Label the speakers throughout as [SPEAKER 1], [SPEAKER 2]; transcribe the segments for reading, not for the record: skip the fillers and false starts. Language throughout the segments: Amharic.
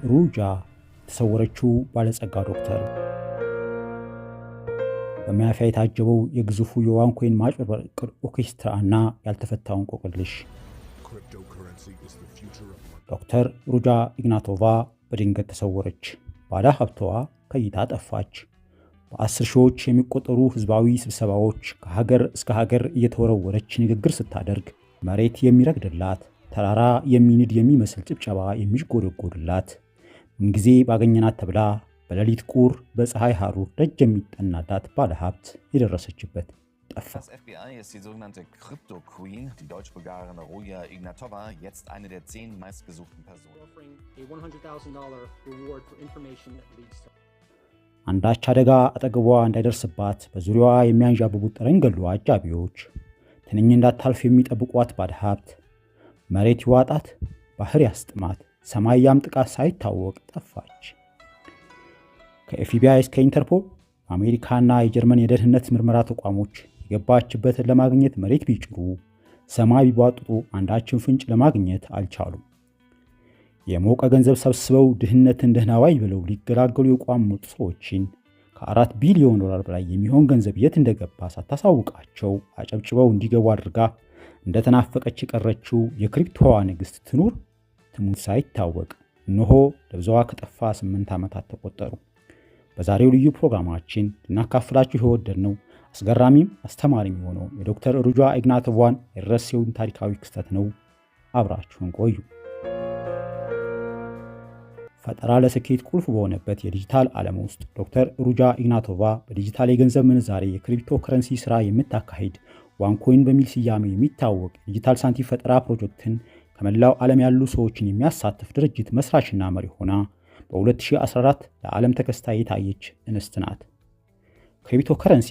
[SPEAKER 1] ሩጃ የተሰወረችው ባለጸጋ ዶክተር። በማፊያ የታጀበው የግዙፉ የዋንኮይን ማጭበርበር ዕቅድ ኦርኬስትራ እና ያልተፈታው እንቆቅልሽ። ዶክተር ሩጃ ኢግናቶቫ በድንገት ተሰወረች። ባለ ሀብቷ ከእይታ ጠፋች። በ10 ሺዎች የሚቆጠሩ ህዝባዊ ስብሰባዎች ከሀገር እስከ ሀገር እየተወረወረች ንግግር ስታደርግ መሬት የሚረግድላት፣ ተራራ የሚንድ የሚመስል ጭብጨባ የሚጎደጎድላት፣ ምንጊዜ ባገኘናት ተብላ በሌሊት ቁር በፀሐይ ሐሩር ደጅ የሚጠናላት ባለ ሀብት የደረሰችበት ጠፋ።
[SPEAKER 2] Das FBI ist die sogenannte Crypto Queen, die deutsch begabene Ruja Ignatova, jetzt eine der 10 meistgesuchten Personen.
[SPEAKER 1] አንዳች አደጋ አጠገቧ እንዳይደርስባት በዙሪያዋ የሚያንዣብቡት ጠረንገሉ አጃቢዎች፣ ትንኝ እንዳታልፍ የሚጠብቋት ባለ ሀብት፣ መሬት ይዋጣት፣ ባህር ያስጥማት፣ ሰማይ ያምጥቃት ሳይታወቅ ጠፋች። ከኤፍቢአይ እስከ ኢንተርፖል፣ አሜሪካና የጀርመን የደህንነት ምርመራ ተቋሞች የገባችበትን ለማግኘት መሬት ቢጭሩ፣ ሰማይ ቢቧጥጡ አንዳችን ፍንጭ ለማግኘት አልቻሉም። የሞቀ ገንዘብ ሰብስበው ድህነትን ደህናዋይ ብለው ሊገላገሉ የቋመጡ ሰዎችን ከ4 ቢሊዮን ዶላር በላይ የሚሆን ገንዘብ የት እንደገባ ሳታሳውቃቸው አጨብጭበው እንዲገቡ አድርጋ እንደተናፈቀች የቀረችው የክሪፕቶዋ ንግሥት ትኑር ትሙት ሳይታወቅ እነሆ ደብዛዋ ከጠፋ 8 ዓመታት ተቆጠሩ። በዛሬው ልዩ ፕሮግራማችን ልናካፍላችሁ የወደድነው አስገራሚም አስተማሪም የሆነው የዶክተር ሩጃ ኢግናቶቫን የረሴውን ታሪካዊ ክስተት ነው። አብራችሁን ቆዩ። ፈጠራ ለስኬት ቁልፍ በሆነበት የዲጂታል ዓለም ውስጥ ዶክተር ሩጃ ኢግናቶቫ በዲጂታል የገንዘብ ምንዛሬ የክሪፕቶ ከረንሲ ሥራ የምታካሂድ ዋንኮይን በሚል ስያሜ የሚታወቅ የዲጂታል ሳንቲም ፈጠራ ፕሮጀክትን ከመላው ዓለም ያሉ ሰዎችን የሚያሳትፍ ድርጅት መስራችና መሪ ሆና በ2014 ለዓለም ተከስታ የታየች እንስት ናት። ክሪፕቶ ከረንሲ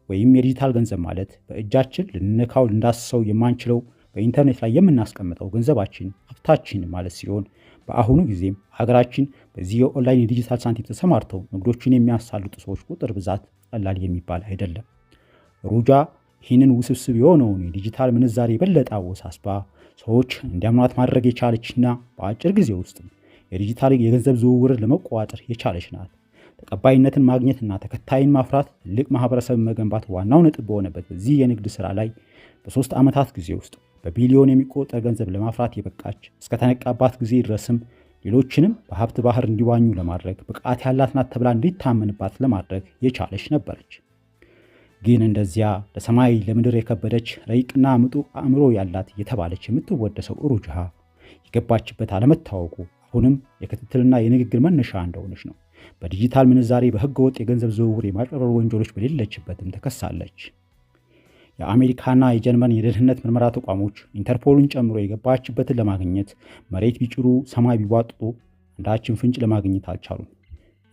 [SPEAKER 1] ወይም የዲጂታል ገንዘብ ማለት በእጃችን ልንነካው ልንዳስሰው የማንችለው በኢንተርኔት ላይ የምናስቀምጠው ገንዘባችን ሀብታችን ማለት ሲሆን በአሁኑ ጊዜም ሀገራችን በዚህ የኦንላይን የዲጂታል ሳንቲም ተሰማርተው ንግዶችን የሚያሳልጡ ሰዎች ቁጥር ብዛት ቀላል የሚባል አይደለም። ሩጃ ይህንን ውስብስብ የሆነውን የዲጂታል ምንዛሬ የበለጠ አወሳስባ ሰዎች እንዲያምኗት ማድረግ የቻለችና በአጭር ጊዜ ውስጥ የዲጂታል የገንዘብ ዝውውርን ለመቆጣጠር የቻለች ናት። ተቀባይነትን ማግኘትና ተከታይን ማፍራት ትልቅ ማህበረሰብ መገንባት ዋናው ነጥብ በሆነበት በዚህ የንግድ ሥራ ላይ በ3 ዓመታት ጊዜ ውስጥ በቢሊዮን የሚቆጠር ገንዘብ ለማፍራት የበቃች እስከተነቃባት ጊዜ ድረስም ሌሎችንም በሀብት ባህር እንዲዋኙ ለማድረግ ብቃት ያላት ናት ተብላ እንዲታመንባት ለማድረግ የቻለች ነበረች። ግን እንደዚያ ለሰማይ ለምድር የከበደች ረቂቅና ምጡቅ አእምሮ ያላት እየተባለች የምትወደሰው ሩጃ የገባችበት አለመታወቁ አሁንም የክትትልና የንግግር መነሻ እንደሆነች ነው። በዲጂታል ምንዛሬ በህገወጥ የገንዘብ ዝውውር የማጭበርበር ወንጀሎች በሌለችበትም ተከሳለች። የአሜሪካና የጀርመን የደህንነት ምርመራ ተቋሞች ኢንተርፖልን ጨምሮ የገባችበትን ለማግኘት መሬት ቢጭሩ፣ ሰማይ ቢቧጥጡ አንዳችን ፍንጭ ለማግኘት አልቻሉም።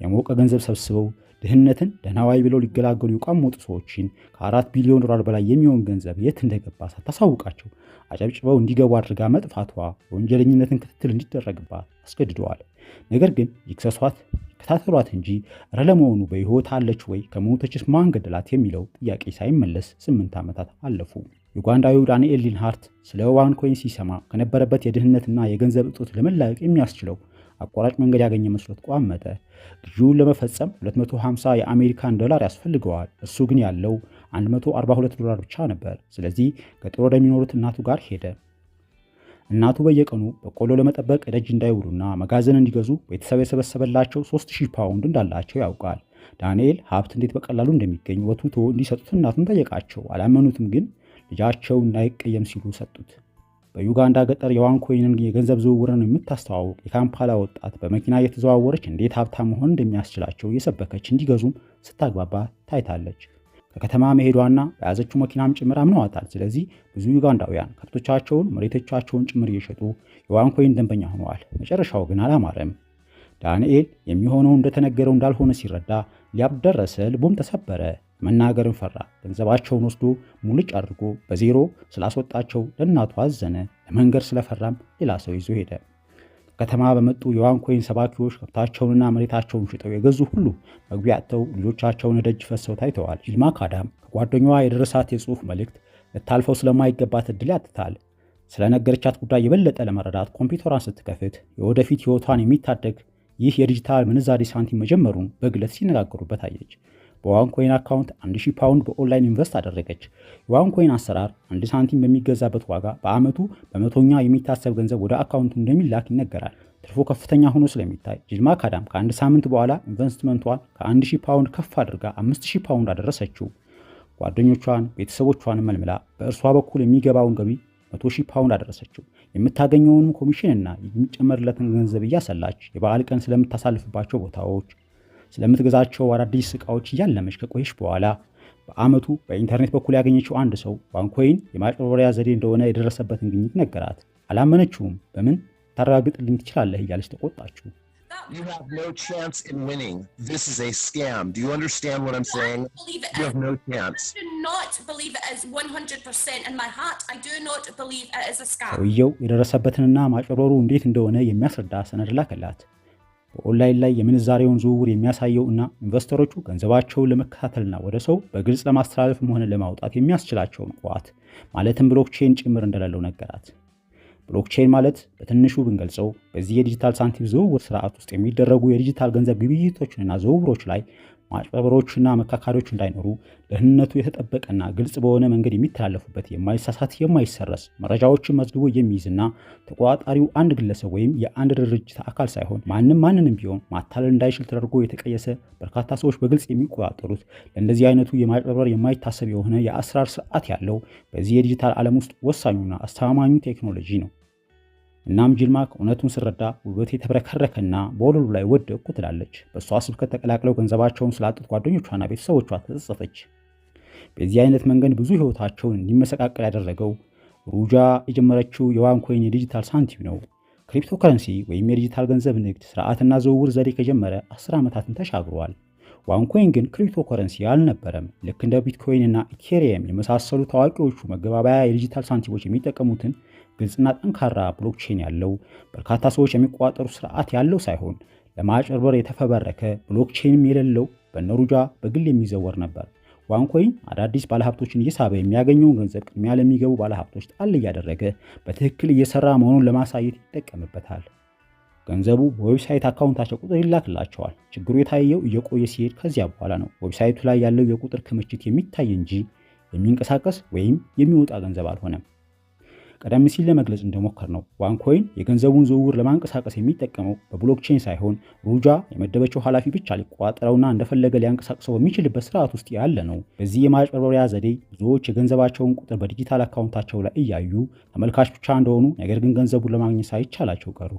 [SPEAKER 1] የሞቀ ገንዘብ ሰብስበው ድህነትን ደህናዋይ ብለው ሊገላገሉ የቋመጡ ሰዎችን ከ4 ቢሊዮን ዶላር በላይ የሚሆን ገንዘብ የት እንደገባ ሳታሳውቃቸው አጨብጭበው እንዲገቡ አድርጋ መጥፋቷ የወንጀለኝነትን ክትትል እንዲደረግባት አስገድደዋል። ነገር ግን ይክሰሷት ከታተሏት እንጂ እረ ለመሆኑ በሕይወት አለች ወይ? ከሞተችስ ማን ገደላት? የሚለው ጥያቄ ሳይመለስ 8 ዓመታት አለፉ። ዩጋንዳዊው ዳንኤል ሊንሃርት ስለ ዋንኮይን ሲሰማ ከነበረበት የድህነትና የገንዘብ እጦት ለመላቀቅ የሚያስችለው አቋራጭ መንገድ ያገኘ መስሎት ቋመጠ። ግዢውን ለመፈጸም 250 የአሜሪካን ዶላር ያስፈልገዋል። እሱ ግን ያለው 142 ዶላር ብቻ ነበር። ስለዚህ ገጠር ወደሚኖሩት እናቱ ጋር ሄደ። እናቱ በየቀኑ በቆሎ ለመጠበቅ ደጅ እንዳይውሉና መጋዘን እንዲገዙ ቤተሰብ የሰበሰበላቸው 3000 ፓውንድ እንዳላቸው ያውቃል። ዳንኤል ሀብት እንዴት በቀላሉ እንደሚገኝ ወትውቶ እንዲሰጡት እናቱን ጠየቃቸው። አላመኑትም፣ ግን ልጃቸው እንዳይቀየም ሲሉ ሰጡት። በዩጋንዳ ገጠር የዋንኮይንን የገንዘብ ዝውውርን የምታስተዋውቅ የካምፓላ ወጣት በመኪና እየተዘዋወረች እንዴት ሀብታም መሆን እንደሚያስችላቸው እየሰበከች እንዲገዙም ስታግባባ ታይታለች። ከከተማ መሄዷና በያዘችው መኪናም ጭምር አምነዋታል። ስለዚህ ብዙ ዩጋንዳውያን ከብቶቻቸውን፣ መሬቶቻቸውን ጭምር እየሸጡ የዋንኮይን ደንበኛ ሆነዋል። መጨረሻው ግን አላማረም። ዳንኤል የሚሆነው እንደተነገረው እንዳልሆነ ሲረዳ ሊያብድ ደረሰ። ልቡም ተሰበረ። መናገርን ፈራ። ገንዘባቸውን ወስዶ ሙልጭ አድርጎ በዜሮ ስላስወጣቸው ለእናቱ አዘነ። ለመንገር ስለፈራም ሌላ ሰው ይዞ ሄደ። ከተማ በመጡ የዋንኮይን ሰባኪዎች ከብታቸውንና መሬታቸውን ሽጠው የገዙ ሁሉ መግቢያ አጥተው ልጆቻቸውን ደጅ ፈሰው ታይተዋል። ይልማ ካዳም ከጓደኛዋ የደረሳት የጽሑፍ መልእክት ልታልፈው ስለማይገባት እድል ያትታል። ስለነገረቻት ጉዳይ የበለጠ ለመረዳት ኮምፒውተሯን ስትከፍት የወደፊት ሕይወቷን የሚታደግ ይህ የዲጂታል ምንዛሬ ሳንቲም መጀመሩን በግለት ሲነጋገሩበት አየች። በዋንኮይን አካውንት 1000 ፓውንድ በኦንላይን ኢንቨስት አደረገች። የዋንኮይን አሰራር አንድ ሳንቲም በሚገዛበት ዋጋ በአመቱ በመቶኛ የሚታሰብ ገንዘብ ወደ አካውንቱ እንደሚላክ ይነገራል። ትርፉ ከፍተኛ ሆኖ ስለሚታይ ጂል ማካዳም ከአንድ ሳምንት በኋላ ኢንቨስትመንቷን ከ1000 ፓውንድ ከፍ አድርጋ 5000 ፓውንድ አደረሰችው። ጓደኞቿን፣ ቤተሰቦቿን መልምላ በእርሷ በኩል የሚገባውን ገቢ 100,000 ፓውንድ አደረሰችው። የምታገኘውንም ኮሚሽንና የሚጨመርለትን ገንዘብ እያሰላች የበዓል ቀን ስለምታሳልፍባቸው ቦታዎች፣ ስለምትገዛቸው አዳዲስ ዕቃዎች እያለመች ከቆየች በኋላ በአመቱ በኢንተርኔት በኩል ያገኘችው አንድ ሰው ዋንኮይን የማጭበርበሪያ ዘዴ እንደሆነ የደረሰበትን ግኝት ነገራት። አላመነችውም። በምን ታረጋግጥልኝ ትችላለህ እያለች ተቆጣችው።
[SPEAKER 3] You have no chance in winning. This is a scam. Do you understand what I'm saying? You have no chance.
[SPEAKER 4] I do not believe it is 100% in my heart. I do not believe it is a scam.
[SPEAKER 1] ሰውየው የደረሰበትንና ማጭበርበሩ እንዴት እንደሆነ የሚያስረዳ ሰነድ ላከላት። በኦንላይን ላይ የምንዛሬውን ዝውውር የሚያሳየው እና ኢንቨስተሮቹ ገንዘባቸውን ለመከታተልና ወደ ሰው በግልጽ ለማስተላለፍም ሆነ ለማውጣት የሚያስችላቸውን ቋት ማለትም ብሎክቼን ጭምር እንደሌለው ነገራት። ብሎክቼን ማለት በትንሹ ብንገልጸው በዚህ የዲጂታል ሳንቲም ዝውውር ስርዓት ውስጥ የሚደረጉ የዲጂታል ገንዘብ ግብይቶችና ዝውውሮች ላይ ማጭበርበሮችና መካካዶች እንዳይኖሩ ደህንነቱ የተጠበቀና ግልጽ በሆነ መንገድ የሚተላለፉበት የማይሳሳት የማይሰረስ መረጃዎችን መዝግቦ የሚይዝና ተቆጣጣሪው አንድ ግለሰብ ወይም የአንድ ድርጅት አካል ሳይሆን ማንንም ቢሆን ማታለል እንዳይችል ተደርጎ የተቀየሰ በርካታ ሰዎች በግልጽ የሚቆጣጠሩት ለእንደዚህ አይነቱ የማጭበርበር የማይታሰብ የሆነ የአሰራር ስርዓት ያለው በዚህ የዲጂታል ዓለም ውስጥ ወሳኙና አስተማማኙ ቴክኖሎጂ ነው። እናም ጂልማክ እውነቱን ስረዳ ውበቴ ተብረከረከና በወለሉ ላይ ወደቅኩ ትላለች። በእሷ ስብከት ተቀላቅለው ገንዘባቸውን ስላጡት ጓደኞቿና ቤተሰቦቿ ተጸጸተች። በዚህ አይነት መንገድ ብዙ ህይወታቸውን እንዲመሰቃቀል ያደረገው ሩጃ የጀመረችው የዋንኮይን የዲጂታል ሳንቲም ነው። ክሪፕቶከረንሲ ወይም የዲጂታል ገንዘብ ንግድ ስርዓትና ዝውውር ዘዴ ከጀመረ 10 ዓመታትን ተሻግሯል። ዋንኮይን ግን ክሪፕቶከረንሲ አልነበረም። ልክ እንደ ቢትኮይን እና ኢቴሪየም የመሳሰሉ ታዋቂዎቹ መገባበያ የዲጂታል ሳንቲሞች የሚጠቀሙትን ግልጽና ጠንካራ ብሎክቼን ያለው በርካታ ሰዎች የሚቆጣጠሩ ስርዓት ያለው ሳይሆን ለማጭበርበር የተፈበረከ ብሎክቼንም የሌለው በነሩጃ በግል የሚዘወር ነበር። ዋንኮይን አዳዲስ ባለሀብቶችን እየሳበ የሚያገኘውን ገንዘብ ቅድሚያ ለሚገቡ ባለሀብቶች ጣል እያደረገ በትክክል እየሰራ መሆኑን ለማሳየት ይጠቀምበታል። ገንዘቡ በዌብሳይት አካውንታቸው ቁጥር ይላክላቸዋል። ችግሩ የታየው እየቆየ ሲሄድ ከዚያ በኋላ ነው። ዌብሳይቱ ላይ ያለው የቁጥር ክምችት የሚታይ እንጂ የሚንቀሳቀስ ወይም የሚወጣ ገንዘብ አልሆነም። ቀደም ሲል ለመግለጽ እንደሞከር ነው ዋንኮይን የገንዘቡን ዝውውር ለማንቀሳቀስ የሚጠቀመው በብሎክቼን ሳይሆን ሩጃ የመደበችው ኃላፊ ብቻ ሊቆጣጠረውና እንደፈለገ ሊያንቀሳቅሰው በሚችልበት ስርዓት ውስጥ ያለ ነው። በዚህ የማጭበርበሪያ ዘዴ ብዙዎች የገንዘባቸውን ቁጥር በዲጂታል አካውንታቸው ላይ እያዩ ተመልካች ብቻ እንደሆኑ፣ ነገር ግን ገንዘቡን ለማግኘት ሳይቻላቸው ቀሩ።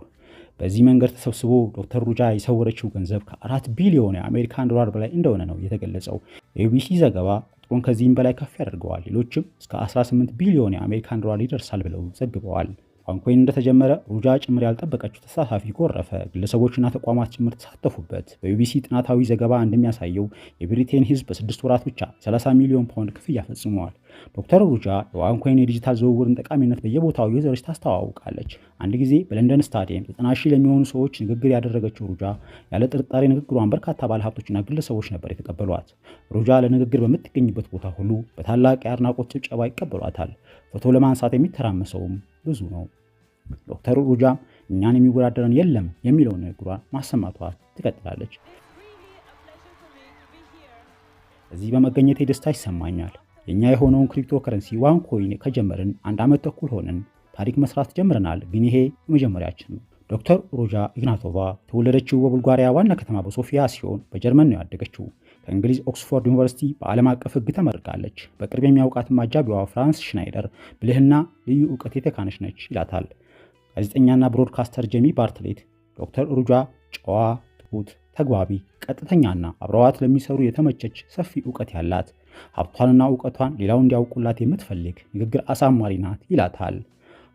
[SPEAKER 1] በዚህ መንገድ ተሰብስቦ ዶክተር ሩጃ የሰወረችው ገንዘብ ከ4 ቢሊዮን የአሜሪካን ዶላር በላይ እንደሆነ ነው የተገለጸው። የቢቢሲ ዘገባ ቁጥሩን ከዚህም በላይ ከፍ ያደርገዋል። ሌሎችም እስከ 18 ቢሊዮን የአሜሪካን ዶላር ይደርሳል ብለው ዘግበዋል። ዋንኮይን እንደተጀመረ ሩጃ ጭምር ያልጠበቀችው ተሳታፊ ጎረፈ። ግለሰቦችና ተቋማት ጭምር ተሳተፉበት። በቢቢሲ ጥናታዊ ዘገባ እንደሚያሳየው የብሪቴን ሕዝብ በ6 ወራት ብቻ 30 ሚሊዮን ፓውንድ ክፍያ ፈጽመዋል። ዶክተር ሩጃ የዋንኮይን የዲጂታል ዝውውርን ጠቃሚነት በየቦታው የዘረች ታስተዋውቃለች። አንድ ጊዜ በለንደን ስታዲየም 90 ሺህ ለሚሆኑ ሰዎች ንግግር ያደረገችው ሩጃ ያለ ጥርጣሬ ንግግሯን በርካታ ባለሀብቶችና ግለሰቦች ነበር የተቀበሏት። ሩጃ ለንግግር በምትገኝበት ቦታ ሁሉ በታላቅ የአድናቆት ጭብጨባ ይቀበሏታል። ፎቶ ለማንሳት የሚተራመሰውም ብዙ ነው። ዶክተር ሩጃ እኛን የሚወዳደረን የለም የሚለውን ንግግሯን ማሰማቷ ትቀጥላለች። እዚህ በመገኘቴ ደስታ ይሰማኛል። የኛ የሆነውን ክሪፕቶከረንሲ ዋንኮይን ከጀመርን 1 ዓመት ተኩል ሆነን ታሪክ መስራት ጀምረናል፣ ግን ይሄ የመጀመሪያችን ነው። ዶክተር ሩጃ ኢግናቶቫ የተወለደችው በቡልጋሪያ ዋና ከተማ በሶፊያ ሲሆን በጀርመን ነው ያደገችው። ከእንግሊዝ ኦክስፎርድ ዩኒቨርሲቲ በዓለም አቀፍ ሕግ ተመርቃለች። በቅርብ የሚያውቃትም አጃቢዋ ፍራንስ ሽናይደር ብልህና ልዩ እውቀት የተካነች ነች ይላታል። ጋዜጠኛና ብሮድካስተር ጄሚ ባርትሌት ዶክተር ሩጃ ጨዋ፣ ትሁት፣ ተግባቢ፣ ቀጥተኛና አብረዋት ለሚሰሩ የተመቸች ሰፊ እውቀት ያላት ሀብቷንና እውቀቷን ሌላው እንዲያውቁላት የምትፈልግ ንግግር አሳማሪ ናት ይላታል።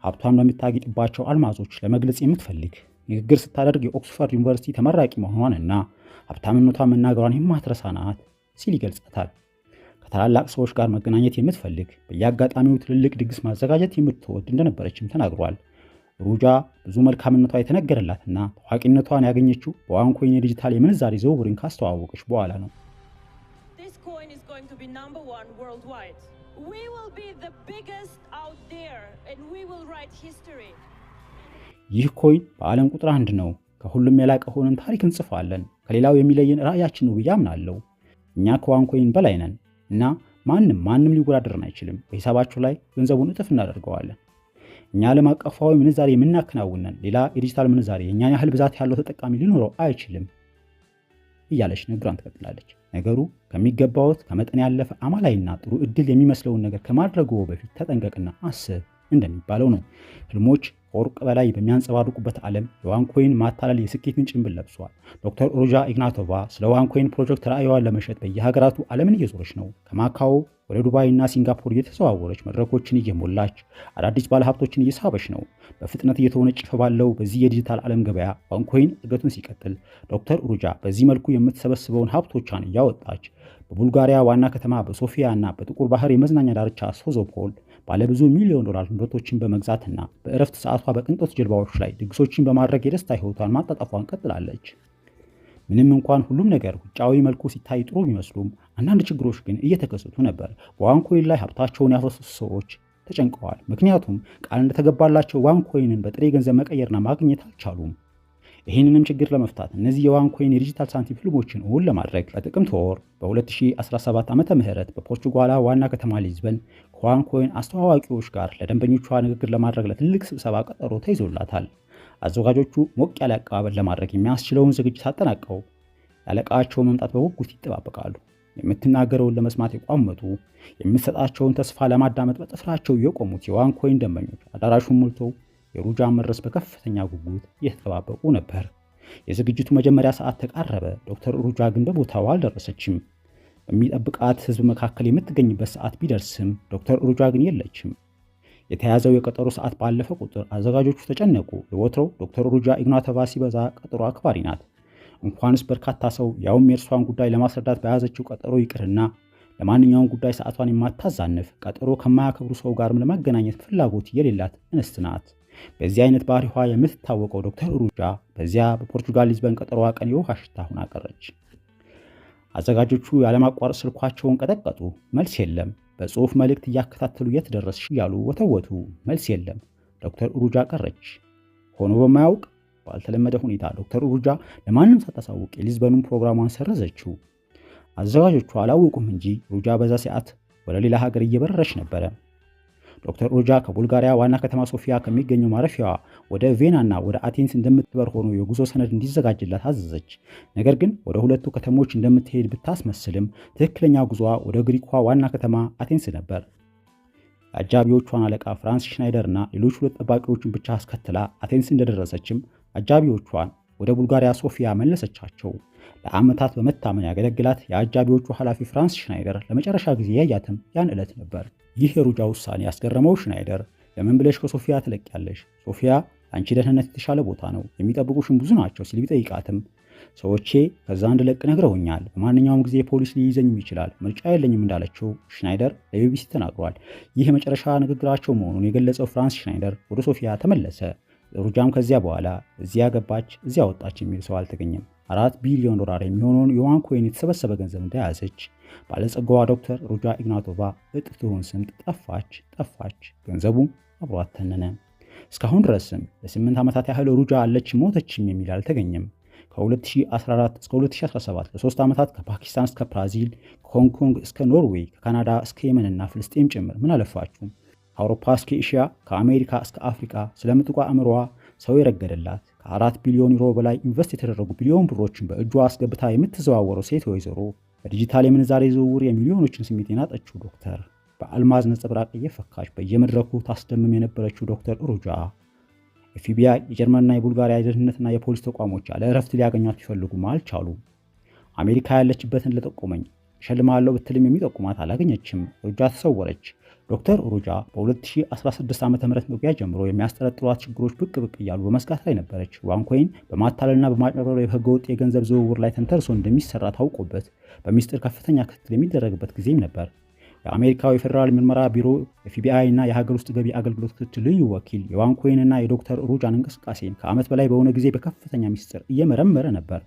[SPEAKER 1] ሀብቷን በምታጌጥባቸው አልማዞች ለመግለጽ የምትፈልግ ንግግር ስታደርግ የኦክስፎርድ ዩኒቨርሲቲ ተመራቂ መሆኗንና ሀብታምነቷን መናገሯን የማትረሳ ናት ሲል ይገልጻታል። ከታላላቅ ሰዎች ጋር መገናኘት የምትፈልግ በየአጋጣሚው ትልልቅ ድግስ ማዘጋጀት የምትወድ እንደነበረችም ተናግሯል። ሩጃ ብዙ መልካምነቷ የተነገረላትና ታዋቂነቷን ያገኘችው በዋንኮይን የዲጂታል የምንዛሬ ዝውውርን ካስተዋወቀች በኋላ ነው። ይህ ኮይን በዓለም ቁጥር 1 ነው። ከሁሉም የላቀ ሆነን ታሪክ እንጽፋለን። ከሌላው የሚለየን ራዕያችን ነው ብዬ አምናለሁ። እኛ ከዋንኮይን በላይ ነን እና ማንም ሊወዳደርን አይችልም። በሂሳባችሁ ላይ ገንዘቡን እጥፍ እናደርገዋለን። እኛ ዓለም አቀፋዊ ምንዛሬ የምናከናውነን፣ ሌላ የዲጂታል ምንዛሬ የእኛን ያህል ብዛት ያለው ተጠቃሚ ሊኖረው አይችልም እያለች ንግሯን ትቀጥላለች። ነገሩ ከሚገባዎት ከመጠን ያለፈ አማላይና ጥሩ እድል የሚመስለውን ነገር ከማድረጉ በፊት ተጠንቀቅና አስብ እንደሚባለው ነው። ህልሞች ከወርቅ በላይ በሚያንጸባርቁበት ዓለም የዋንኮይን ማታለል የስኬትን ጭንብል ለብሷል። ዶክተር ሩጃ ኢግናቶቫ ስለ ዋንኮይን ፕሮጀክት ራዕይዋን ለመሸጥ በየሀገራቱ ዓለምን እየዞረች ነው። ከማካኦ ወደ ዱባይ እና ሲንጋፖር እየተዘዋወረች መድረኮችን እየሞላች አዳዲስ ባለሀብቶችን እየሳበች ነው። በፍጥነት እየተወነጨፈ ባለው በዚህ የዲጂታል ዓለም ገበያ ዋንኮይን እድገቱን ሲቀጥል፣ ዶክተር ሩጃ በዚህ መልኩ የምትሰበስበውን ሀብቶቿን እያወጣች በቡልጋሪያ ዋና ከተማ በሶፊያ እና በጥቁር ባህር የመዝናኛ ዳርቻ ሶዞፖል ባለብዙ ሚሊዮን ዶላር ንብረቶችን በመግዛትና በእረፍት ሰዓቷ በቅንጦት ጀልባዎች ላይ ድግሶችን በማድረግ የደስታ ህይወቷን ማጣጣፏን ቀጥላለች። ምንም እንኳን ሁሉም ነገር ውጫዊ መልኩ ሲታይ ጥሩ ቢመስሉም አንዳንድ ችግሮች ግን እየተከሰቱ ነበር። በዋንኮይን ላይ ሀብታቸውን ያፈሰሱ ሰዎች ተጨንቀዋል። ምክንያቱም ቃል እንደተገባላቸው ዋንኮይንን በጥሬ ገንዘብ መቀየርና ማግኘት አልቻሉም። ይህንንም ችግር ለመፍታት እነዚህ የዋንኮይን የዲጂታል ሳንቲም ህልሞችን እውን ለማድረግ በጥቅምት ወር በ2017 ዓመተ ምህረት በፖርቹጋላ ዋና ከተማ ሊዝበን ከዋንኮይን አስተዋዋቂዎች ጋር ለደንበኞቿ ንግግር ለማድረግ ለትልቅ ስብሰባ ቀጠሮ ተይዞላታል። አዘጋጆቹ ሞቅ ያለ አቀባበል ለማድረግ የሚያስችለውን ዝግጅት አጠናቀው ያለቃቸው መምጣት በጉጉት ይጠባበቃሉ። የምትናገረውን ለመስማት የቋመጡ፣ የምትሰጣቸውን ተስፋ ለማዳመጥ በጥፍራቸው የቆሙት የዋንኮይን ደንበኞች አዳራሹን ሞልተው የሩጃን መድረስ በከፍተኛ ጉጉት እየተጠባበቁ ነበር። የዝግጅቱ መጀመሪያ ሰዓት ተቃረበ። ዶክተር ሩጃ ግን በቦታው አልደረሰችም። በሚጠብቃት ህዝብ መካከል የምትገኝበት ሰዓት ቢደርስም ዶክተር ሩጃ ግን የለችም። የተያዘው የቀጠሮ ሰዓት ባለፈ ቁጥር አዘጋጆቹ ተጨነቁ። የወትሮው ዶክተር ሩጃ ኢግናቶቫ ሲበዛ ቀጠሮ አክባሪ ናት። እንኳንስ በርካታ ሰው ያውም የእርሷን ጉዳይ ለማስረዳት በያዘችው ቀጠሮ ይቅርና ለማንኛውም ጉዳይ ሰዓቷን የማታዛንፍ ቀጠሮ ከማያከብሩ ሰው ጋርም ለመገናኘት ፍላጎት የሌላት እንስት ናት። በዚህ አይነት ባህሪዋ የምትታወቀው ዶክተር ሩጃ በዚያ በፖርቹጋል ሊዝበን ቀጠሮዋ ቀን የውሃ ሽታ ሆና ቀረች። አዘጋጆቹ ያለማቋረጥ ስልኳቸውን ቀጠቀጡ። መልስ የለም። በጽሑፍ መልእክት እያከታተሉ የት ደረስሽ እያሉ ወተወቱ። መልስ የለም። ዶክተር ሩጃ ቀረች። ሆኖ በማያውቅ ባልተለመደ ሁኔታ ዶክተር ሩጃ ለማንም ሳታሳውቅ የሊዝበኑን ፕሮግራሟን ሰረዘችው። አዘጋጆቹ አላወቁም እንጂ ሩጃ በዛ ሰዓት ወደ ሌላ ሀገር እየበረረች ነበረ። ዶክተር ሩጃ ከቡልጋሪያ ዋና ከተማ ሶፊያ ከሚገኘው ማረፊያዋ ወደ ቬናና ወደ አቴንስ እንደምትበር ሆኖ የጉዞ ሰነድ እንዲዘጋጅላት አዘዘች። ነገር ግን ወደ ሁለቱ ከተሞች እንደምትሄድ ብታስመስልም ትክክለኛ ጉዞዋ ወደ ግሪኳ ዋና ከተማ አቴንስ ነበር። የአጃቢዎቿን አለቃ ፍራንስ ሽናይደር እና ሌሎች ሁለት ጠባቂዎችን ብቻ አስከትላ አቴንስ እንደደረሰችም አጃቢዎቿን ወደ ቡልጋሪያ ሶፊያ መለሰቻቸው። ለዓመታት በመታመን ያገለግላት የአጃቢዎቹ ኃላፊ ፍራንስ ሽናይደር ለመጨረሻ ጊዜ ያያትም ያን ዕለት ነበር። ይህ የሩጃ ውሳኔ ያስገረመው ሽናይደር ለምን ብለሽ ከሶፊያ ትለቂያለሽ? ሶፊያ ለአንቺ ደህንነት የተሻለ ቦታ ነው፣ የሚጠብቁሽም ብዙ ናቸው ሲል ቢጠይቃትም ሰዎቼ ከዛ እንድለቅ ነግረውኛል፣ በማንኛውም ጊዜ ፖሊስ ሊይዘኝም ይችላል፣ ምርጫ የለኝም እንዳለችው ሽናይደር ለቢቢሲ ተናግሯል። ይህ የመጨረሻ ንግግራቸው መሆኑን የገለጸው ፍራንስ ሽናይደር ወደ ሶፊያ ተመለሰ። ሩጃም ከዚያ በኋላ እዚያ ገባች እዚያ ወጣች የሚል ሰው አልተገኘም። 4 ቢሊዮን ዶላር የሚሆነውን የዋንኮይን የተሰበሰበ ገንዘብ እንደያዘች ባለጸጋዋ ዶክተር ሩጃ ኢግናቶቫ እጥፍ ትሆን ስንት ጠፋች። ገንዘቡ አብሯት ተነነ። እስካሁን ድረስም ለ8 ዓመታት ያህል ሩጃ አለች ሞተችም የሚል አልተገኘም። ከ2014 እስከ 2017 ለ3 ዓመታት ከፓኪስታን እስከ ብራዚል፣ ከሆንግ ኮንግ እስከ ኖርዌይ፣ ከካናዳ እስከ የመንና ፍልስጤም ጭምር ምን አለፋችሁ ከአውሮፓ እስከ ኤሽያ፣ ከአሜሪካ እስከ አፍሪካ ስለምጥቋ አእምሮዋ ሰው የረገደላት ከ4 ቢሊዮን ዩሮ በላይ ኢንቨስት የተደረጉ ቢሊዮን ብሮችን በእጇ አስገብታ የምትዘዋወረው ሴት ወይዘሮ በዲጂታል የምንዛሬ ዝውውር የሚሊዮኖችን ስሜት የናጠችው ዶክተር በአልማዝ ነጸብራቅ እየፈካች በየመድረኩ ታስደምም የነበረችው ዶክተር ሩጃ ኤፍቢአይ፣ የጀርመንና የቡልጋሪያ የደህንነትና የፖሊስ ተቋሞች ያለ እረፍት ሊያገኟት ቢፈልጉም አልቻሉም። አሜሪካ ያለችበትን ለጠቆመኝ እሸልማለሁ ብትልም የሚጠቁማት አላገኘችም። ሩጃ ተሰወረች። ዶክተር ሩጃ በ2016 ዓ.ም መግቢያ ጀምሮ የሚያስጠረጥሯት ችግሮች ብቅ እያሉ በመስጋት ላይ ነበረች። ዋንኮይን በማታለልና በማጭበርበር የህገወጥ የገንዘብ ዝውውር ላይ ተንተርሶ እንደሚሰራ ታውቆበት በሚስጥር ከፍተኛ ክትትል የሚደረግበት ጊዜም ነበር። የአሜሪካው የፌዴራል ምርመራ ቢሮ ኤፍቢአይ እና የሀገር ውስጥ ገቢ አገልግሎት ክትትል ልዩ ወኪል የዋንኮይንና የዶክተር ሩጃን እንቅስቃሴን ከዓመት በላይ በሆነ ጊዜ በከፍተኛ ሚስጥር እየመረመረ ነበር።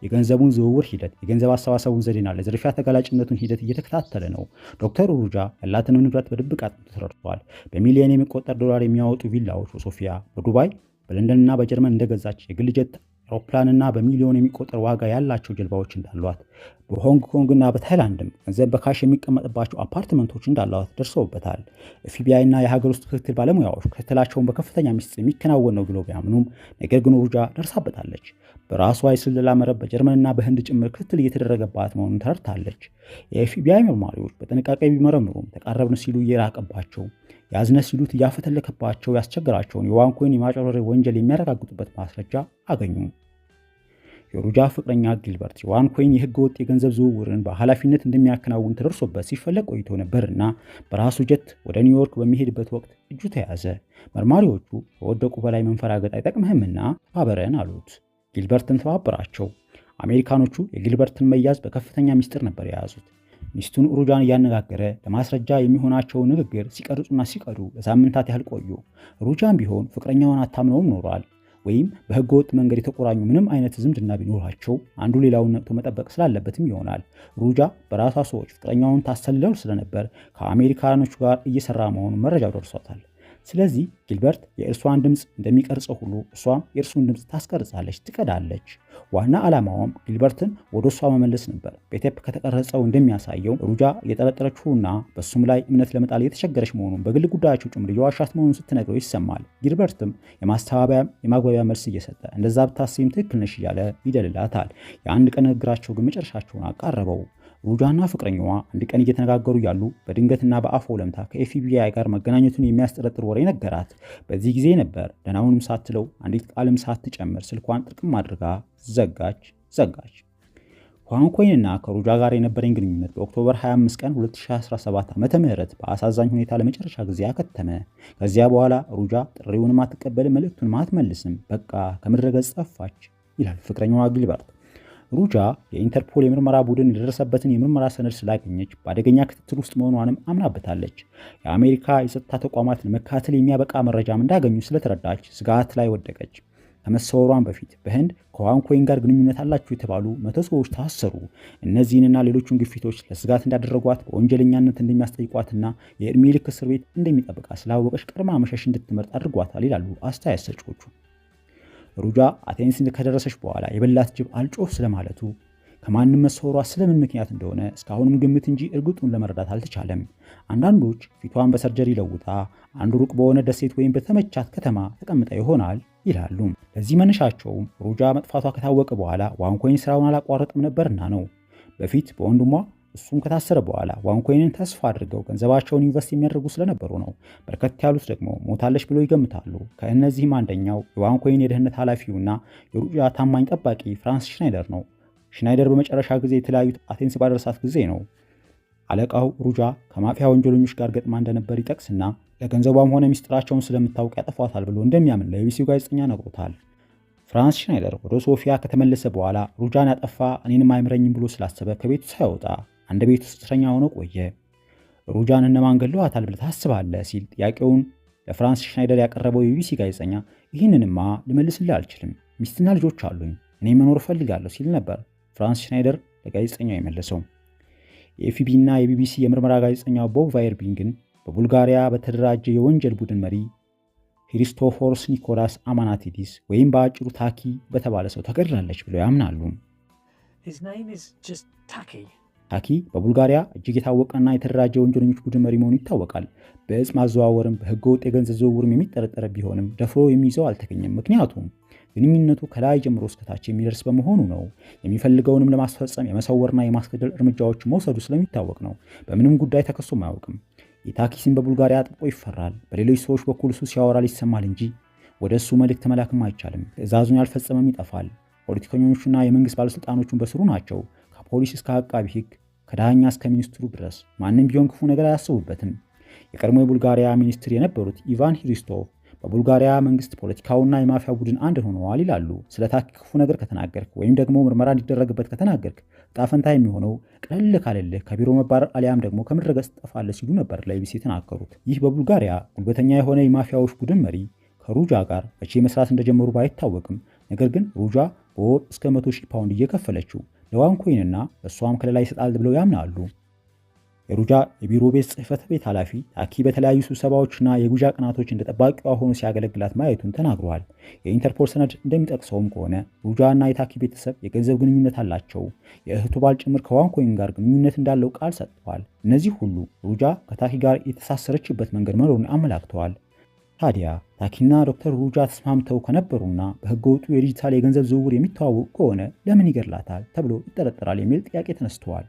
[SPEAKER 1] የገንዘቡን ዝውውር ሂደት፣ የገንዘብ አሰባሰቡን ዘዴና ለዝርፊያ ተጋላጭነቱን ሂደት እየተከታተለ ነው። ዶክተር ሩጃ ያላትን ንብረት በድብቅ አጥንቶ ተረድቷል። በሚሊዮን የሚቆጠር ዶላር የሚያወጡ ቪላዎች በሶፊያ፣ በዱባይ፣ በለንደንና በጀርመን እንደገዛች፣ የግል ጀት አውሮፕላንና በሚሊዮን የሚቆጠር ዋጋ ያላቸው ጀልባዎች እንዳሏት፣ በሆንግ ኮንግና በታይላንድም ገንዘብ በካሽ የሚቀመጥባቸው አፓርትመንቶች እንዳሏት ደርሰውበታል። ኤፍቢአይ እና የሀገር ውስጥ ክትትል ባለሙያዎች ክትትላቸውን በከፍተኛ ሚስጥር የሚከናወን ነው ብለው ቢያምኑም ነገር ግን ሩጃ ደርሳበታለች። በራሷ የስለላ መረብ በጀርመንና በህንድ ጭምር ክትትል እየተደረገባት መሆኑን ተረድታለች። የኤፍቢአይ መርማሪዎች በጥንቃቄ ቢመረምሩም ተቃረብን ሲሉ እየራቀባቸው፣ ያዝነ ሲሉት እያፈተለከባቸው ያስቸገራቸውን የዋንኮይን የማጭበርበር ወንጀል የሚያረጋግጡበት ማስረጃ አገኙ። የሩጃ ፍቅረኛ ጊልበርት የዋንኮይን የህገ ወጥ የገንዘብ ዝውውርን በኃላፊነት እንደሚያከናውን ተደርሶበት ሲፈለግ ቆይቶ ነበርና በራሱ ጀት ወደ ኒውዮርክ በሚሄድበት ወቅት እጁ ተያዘ። መርማሪዎቹ ከወደቁ በላይ መንፈራገጥ አይጠቅምህምና ተባበረን አሉት። ጊልበርትን ተባበራቸው። አሜሪካኖቹ የጊልበርትን መያዝ በከፍተኛ ሚስጥር ነበር የያዙት። ሚስቱን ሩጃን እያነጋገረ ለማስረጃ የሚሆናቸውን ንግግር ሲቀርጹና ሲቀዱ ለሳምንታት ያህል ቆዩ። ሩጃን ቢሆን ፍቅረኛውን አታምነውም ኖሯል። ወይም በህገ ወጥ መንገድ የተቆራኙ ምንም አይነት ዝምድና ቢኖራቸው አንዱ ሌላውን ነቅቶ መጠበቅ ስላለበትም ይሆናል። ሩጃ በራሷ ሰዎች ፍቅረኛውን ታሰልለው ስለነበር ከአሜሪካኖቹ ጋር እየሰራ መሆኑን መረጃው ደርሷታል። ስለዚህ ጊልበርት የእርሷን ድምፅ እንደሚቀርጸው ሁሉ እሷም የእርሱን ድምፅ ታስቀርጻለች፣ ትቀዳለች። ዋና ዓላማዋም ጊልበርትን ወደ እሷ መመለስ ነበር። በቴፕ ከተቀረጸው እንደሚያሳየው ሩጃ እየጠረጠረችውና በሱም ላይ እምነት ለመጣል የተቸገረች መሆኑን በግል ጉዳያቸው ጭምር የዋሻት መሆኑን ስትነግረው ይሰማል። ጊልበርትም የማስተባበያም የማግባቢያ መልስ እየሰጠ እንደዛ ብታስቢም ትክክል ነሽ እያለ ይደልላታል። የአንድ ቀን ንግግራቸው ግን መጨረሻቸውን አቃረበው። ሩጃና ፍቅረኛዋ አንድ ቀን እየተነጋገሩ ያሉ በድንገትና በአፍ ወለምታ ከኤፍቢአይ ጋር መገናኘቱን የሚያስጠረጥር ወሬ ነገራት። በዚህ ጊዜ ነበር ደህናውንም ሳትለው አንዲት ቃልም ሳትጨምር ስልኳን ጥርቅም አድርጋ ዘጋች። ዋንኮይንና ከሩጃ ጋር የነበረኝ ግንኙነት በኦክቶበር 25 ቀን 2017 ዓ.ም በአሳዛኝ ሁኔታ ለመጨረሻ ጊዜ አከተመ። ከዚያ በኋላ ሩጃ ጥሪውንም አትቀበልም፣ መልእክቱንም አትመልስም፣ በቃ ከምድረ ገጽ ጠፋች ይላል ፍቅረኛዋ ጊልበርት። ሩጃ የኢንተርፖል የምርመራ ቡድን የደረሰበትን የምርመራ ሰነድ ስላገኘች በአደገኛ ክትትል ውስጥ መሆኗንም አምናበታለች። የአሜሪካ የጸጥታ ተቋማትን መካተል የሚያበቃ መረጃም እንዳገኙ ስለተረዳች ስጋት ላይ ወደቀች። ከመሰወሯን በፊት በህንድ ከዋንኮይን ጋር ግንኙነት አላቸው የተባሉ 100 ሰዎች ታሰሩ። እነዚህንና ሌሎቹን ግፊቶች ለስጋት እንዳደረጓት በወንጀለኛነት እንደሚያስጠይቋትና የእድሜ ልክ እስር ቤት እንደሚጠብቃት ስላወቀች ቀድማ መሸሽ እንድትመርጥ አድርጓታል ይላሉ አስተያየት ሰጪዎቹ። ሩጃ አቴንስ ከደረሰች በኋላ የበላት ጅብ አልጮህ ስለማለቱ ከማንም መሰወሯ ስለምን ምክንያት እንደሆነ እስካሁንም ግምት እንጂ እርግጡን ለመረዳት አልተቻለም። አንዳንዶች ፊቷን በሰርጀሪ ለውጣ አንዱ ሩቅ በሆነ ደሴት ወይም በተመቻት ከተማ ተቀምጣ ይሆናል ይላሉ። ለዚህ መነሻቸውም ሩጃ መጥፋቷ ከታወቀ በኋላ ዋንኮይን ስራውን አላቋረጥም ነበርና ነው። በፊት በወንድሟ እሱም ከታሰረ በኋላ ዋንኮይንን ተስፋ አድርገው ገንዘባቸውን ኢንቨስት የሚያደርጉ ስለነበሩ ነው። በርከት ያሉት ደግሞ ሞታለች ብለው ይገምታሉ። ከእነዚህም አንደኛው የዋንኮይን የደህንነት ኃላፊውና የሩጃ ታማኝ ጠባቂ ፍራንስ ሽናይደር ነው። ሽናይደር በመጨረሻ ጊዜ የተለያዩት አቴንስ ባደረሳት ጊዜ ነው። አለቃው ሩጃ ከማፊያ ወንጀለኞች ጋር ገጥማ እንደነበር ይጠቅስና ለገንዘቧም ሆነ ሚስጥራቸውን ስለምታውቅ ያጠፏታል ብሎ እንደሚያምን ለቢቢሲው ጋዜጠኛ ነግሮታል። ፍራንስ ሽናይደር ወደ ሶፊያ ከተመለሰ በኋላ ሩጃን ያጠፋ እኔንም አይምረኝም ብሎ ስላሰበ ከቤቱ ሳይወጣ አንድ ቤት ውስጥ እስረኛ ሆኖ ቆየ። ሩጃን እነማን ገለዋታል ብለህ ታስባለህ ሲል ጥያቄውን ለፍራንስ ሽናይደር ያቀረበው የቢቢሲ ጋዜጠኛ ይህንንማ ልመልስልህ አልችልም፣ ሚስትና ልጆች አሉኝ፣ እኔ መኖር እፈልጋለሁ ሲል ነበር ፍራንስ ሽናይደር ለጋዜጠኛው የመለሰው። የኤፍቢ እና የቢቢሲ የምርመራ ጋዜጠኛው ቦብ ቫየርቢንግን በቡልጋሪያ በተደራጀ የወንጀል ቡድን መሪ ሂሪስቶፎርስ ኒኮላስ አማናቲዲስ ወይም በአጭሩ ታኪ በተባለ ሰው ተገድላለች ብለው ያምናሉ። ታኪ በቡልጋሪያ እጅግ የታወቀና የተደራጀ ወንጀለኞች ቡድን መሪ መሆኑ ይታወቃል። በእጽ ማዘዋወርም በህገወጥ የገንዘብ ዝውውርም የሚጠረጠር ቢሆንም ደፍሮ የሚይዘው አልተገኘም። ምክንያቱም ግንኙነቱ ከላይ ጀምሮ እስከታች የሚደርስ በመሆኑ ነው። የሚፈልገውንም ለማስፈጸም የመሰወርና የማስገደል እርምጃዎች መውሰዱ ስለሚታወቅ ነው። በምንም ጉዳይ ተከሶም አያውቅም። የታኪ ስም በቡልጋሪያ አጥብቆ ይፈራል። በሌሎች ሰዎች በኩል እሱ ሲያወራ ሊሰማል እንጂ ወደ እሱ መልእክት መላክም አይቻልም። ትዕዛዙን ያልፈጸመም ይጠፋል። ፖለቲከኞቹና የመንግስት ባለስልጣኖቹን በስሩ ናቸው። ከፖሊስ እስከ አቃቢ ህግ፣ ከዳኛ እስከ ሚኒስትሩ ድረስ ማንም ቢሆን ክፉ ነገር አያስቡበትም። የቀድሞ የቡልጋሪያ ሚኒስትር የነበሩት ኢቫን ሂሪስቶቭ በቡልጋሪያ መንግስት ፖለቲካውና የማፊያ ቡድን አንድ ሆነዋል ይላሉ። ስለ ታኪ ክፉ ነገር ከተናገርክ ወይም ደግሞ ምርመራ እንዲደረግበት ከተናገርክ ጣፈንታ የሚሆነው ቀለል ካለልህ ከቢሮ መባረር አሊያም ደግሞ ከምድረ ገጽ ትጠፋለህ ሲሉ ነበር ለቢቢሲ የተናገሩት። ይህ በቡልጋሪያ ጉልበተኛ የሆነ የማፊያዎች ቡድን መሪ ከሩጃ ጋር መቼ መስራት እንደጀመሩ ባይታወቅም ነገር ግን ሩጃ በወር እስከ 100,000 ፓውንድ እየከፈለችው ለዋንኮይንና እሷም ከለላ ይሰጣል ብለው ያምናሉ። የሩጃ የቢሮ ቤት ጽሕፈት ቤት ኃላፊ ታኪ በተለያዩ ስብሰባዎችና የጉዣ ቀናቶች እንደ ጠባቂዋ ሆኖ ሲያገለግላት ማየቱን ተናግረዋል። የኢንተርፖል ሰነድ እንደሚጠቅሰውም ከሆነ ሩጃ እና የታኪ ቤተሰብ የገንዘብ ግንኙነት አላቸው። የእህቱ ባል ጭምር ከዋንኮይን ጋር ግንኙነት እንዳለው ቃል ሰጥተዋል። እነዚህ ሁሉ ሩጃ ከታኪ ጋር የተሳሰረችበት መንገድ መኖሩን አመላክተዋል። ታዲያ ታኪና ዶክተር ሩጃ ተስማምተው ከነበሩና በህገወጡ የዲጂታል የገንዘብ ዝውውር የሚተዋወቁ ከሆነ ለምን ይገድላታል ተብሎ ይጠረጠራል የሚል ጥያቄ ተነስተዋል።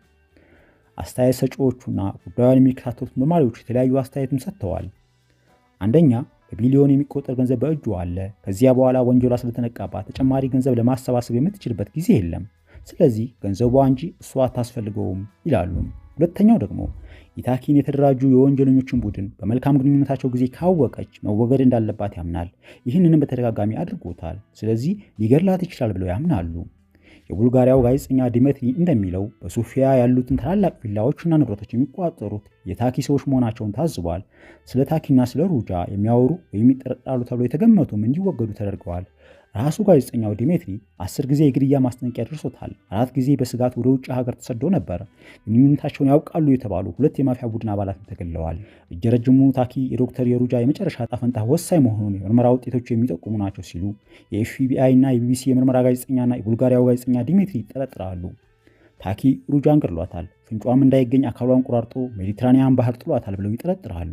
[SPEAKER 1] አስተያየት ሰጪዎቹና ጉዳዩን የሚከታተሉት መርማሪዎች የተለያዩ አስተያየትም ሰጥተዋል። አንደኛ፣ በቢሊዮን የሚቆጠር ገንዘብ በእጁ አለ። ከዚያ በኋላ ወንጀሏ ስለተነቃባት ተጨማሪ ገንዘብ ለማሰባሰብ የምትችልበት ጊዜ የለም። ስለዚህ ገንዘቧ እንጂ እሷ አታስፈልገውም ይላሉ። ሁለተኛው ደግሞ ኢታኪን የተደራጁ የወንጀለኞችን ቡድን በመልካም ግንኙነታቸው ጊዜ ካወቀች መወገድ እንዳለባት ያምናል። ይህንንም በተደጋጋሚ አድርጎታል። ስለዚህ ሊገድላት ይችላል ብለው ያምናሉ። የቡልጋሪያው ጋዜጠኛ ዲሜትሪ እንደሚለው በሶፊያ ያሉትን ታላላቅ ቪላዎችና ንብረቶች የሚቆጣጠሩት የታኪ ሰዎች መሆናቸውን ታዝቧል። ስለ ታኪና ስለ ሩጃ የሚያወሩ ወይም ይጠረጠራሉ ተብሎ የተገመቱም እንዲወገዱ ተደርገዋል። ራሱ ጋዜጠኛው ዲሜትሪ 10 ጊዜ የግድያ ማስጠንቀቂያ ደርሶታል። 4 ጊዜ በስጋት ወደ ውጭ ሀገር ተሰዶ ነበር። ግንኙነታቸውን ያውቃሉ የተባሉ 2 የማፊያ ቡድን አባላት ተገድለዋል። እጀ ረጅሙ ታኪ የዶክተር የሩጃ የመጨረሻ ዕጣ ፈንታ ወሳኝ መሆኑን የምርመራ ውጤቶች የሚጠቁሙ ናቸው ሲሉ የኤፍቢአይ እና የቢቢሲ የምርመራ ጋዜጠኛና የቡልጋሪያው ጋዜጠኛ ዲሜትሪ ይጠረጥራሉ። ታኪ ሩጃን ገድሏታል፣ ፍንጯም እንዳይገኝ አካሏን ቆራርጦ ሜዲትራኒያን ባህር ጥሏታል ብለው ይጠረጥራሉ።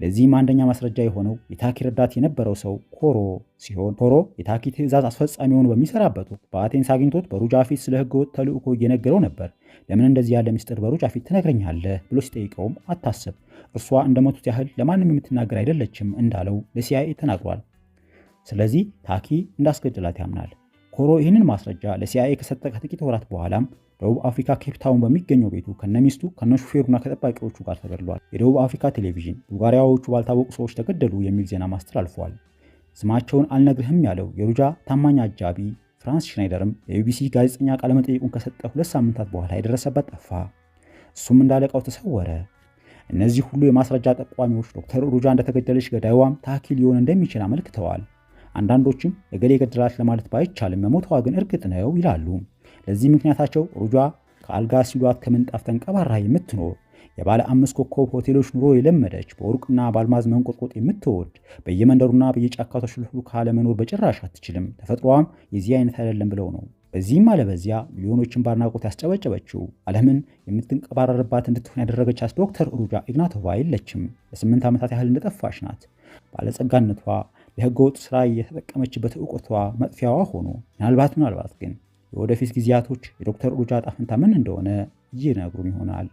[SPEAKER 1] ለዚህም አንደኛ ማስረጃ የሆነው የታኪ ረዳት የነበረው ሰው ኮሮ ሲሆን ኮሮ የታኪ ትዕዛዝ አስፈጻሚ ሆኖ በሚሰራበት ወቅት በአቴንስ አግኝቶት በሩጃ ፊት ስለ ህገወጥ ተልእኮ እየነገረው ነበር። ለምን እንደዚህ ያለ ሚስጥር በሩጃ ፊት ትነግረኛለህ ብሎ ሲጠይቀውም አታስብ፣ እርሷ እንደሞቱት ያህል ለማንም የምትናገር አይደለችም እንዳለው ለሲአይኤ ተናግሯል። ስለዚህ ታኪ እንዳስገደላት ያምናል። ኮሮ ይህንን ማስረጃ ለሲአይኤ ከሰጠ ከጥቂት ወራት በኋላም ደቡብ አፍሪካ ኬፕታውን በሚገኘው ቤቱ ከነሚስቱ ከነሹፌሩና ከጠባቂዎቹ ጋር ተገድሏል። የደቡብ አፍሪካ ቴሌቪዥን ቡልጋሪያዎቹ ባልታወቁ ሰዎች ተገደሉ የሚል ዜና ማስተላልፏል። ስማቸውን አልነግርህም ያለው የሩጃ ታማኝ አጃቢ ፍራንስ ሽናይደርም የቢቢሲ ጋዜጠኛ ቃለመጠይቁን ከሰጠ 2 ሳምንታት በኋላ የደረሰበት ጠፋ። እሱም እንዳለቃው ተሰወረ። እነዚህ ሁሉ የማስረጃ ጠቋሚዎች ዶክተር ሩጃ እንደተገደለች ገዳይዋም ታኪ ሊሆን እንደሚችል አመልክተዋል። አንዳንዶችም የገሌ ገደላት ለማለት ባይቻልም መሞቷ ግን እርግጥ ነው ይላሉ። ለዚህ ምክንያታቸው ሩጃ ከአልጋ ሲሏት ከምንጣፍ ተንቀባራ የምትኖር የባለ 5 ኮከብ ሆቴሎች ኑሮ የለመደች በወርቅና በአልማዝ መንቆጥቆጥ የምትወድ በየመንደሩና በየጫካው ተሽልፍሉ ካለመኖር በጭራሽ አትችልም፣ ተፈጥሯም የዚህ አይነት አይደለም ብለው ነው። በዚህም አለበዚያ ሚሊዮኖችን ባድናቆት ያስጨበጨበችው ዓለምን የምትንቀባረርባት እንድትሆን ያደረገቻት ዶክተር ሩጃ ኢግናቶቫ የለችም። ለ8 ዓመታት ያህል እንደጠፋች ናት። ባለጸጋነቷ ለህገወጥ ስራ የተጠቀመችበት እውቀቷ መጥፊያዋ ሆኖ ምናልባት ግን የወደፊት ጊዜያቶች የዶክተር ሩጃ ዕጣ ፈንታ ምን እንደሆነ ይነግሩን ይሆናል።